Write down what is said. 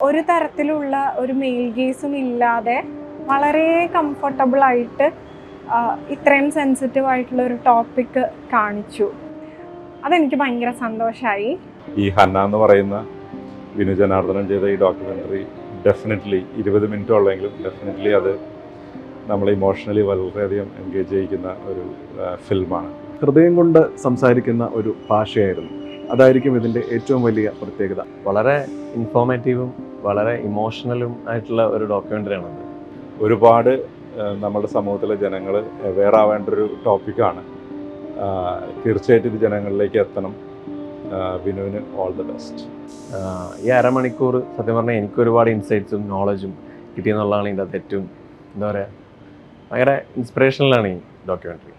ഒരു തരത്തിലുള്ള ഒരു മെയിൽ ഗേസും ഇല്ലാതെ വളരെ കംഫർട്ടബിൾ ആയിട്ട് ഇത്രയും സെൻസിറ്റീവ് ആയിട്ടുള്ള ഒരു ടോപ്പിക് കാണിച്ചു. അതെനിക്ക് ഭയങ്കര സന്തോഷമായി. ഈ ഹന്ന എന്ന് പറയുന്ന വിനു ജനാർദ്ദനൻ ചെയ്ത ഈ ഡോക്യുമെൻ്ററി ഡെഫിനറ്റ്ലി 20 മിനിറ്റ് ഉള്ളെങ്കിലും ഡെഫിനറ്റ്ലി അത് നമ്മളെ ഇമോഷണലി വളരെയധികം എൻഗേജ് ചെയ്യിക്കുന്ന ഒരു ഫിലിമാണ്. ഹൃദയം കൊണ്ട് സംസാരിക്കുന്ന ഒരു ഭാഷയായിരുന്നു. അതായിരിക്കും ഇതിൻ്റെ ഏറ്റവും വലിയ പ്രത്യേകത. വളരെ ഇൻഫോർമേറ്റീവും വളരെ ഇമോഷണലും ആയിട്ടുള്ള ഒരു ഡോക്യുമെൻ്ററിയാണത്. ഒരുപാട് നമ്മുടെ സമൂഹത്തിലെ ജനങ്ങൾ അവെയർ ആവേണ്ട ഒരു ടോപ്പിക്കാണ്. തീർച്ചയായിട്ടും ഇത് ജനങ്ങളിലേക്ക് എത്തണം. വിനുവിന് ഓൾ ദ ബെസ്റ്റ്. ഈ അരമണിക്കൂർ സത്യം പറഞ്ഞാൽ എനിക്ക് ഒരുപാട് ഇൻസൈറ്റ്സും നോളജും കിട്ടിയെന്നുള്ളതാണ് ഇതിൻ്റെ ഏറ്റവും എന്താ പറയുക ഭയങ്കര ഇൻസ്പിറേഷനിലാണ് ഈ ഡോക്യുമെൻ്ററി.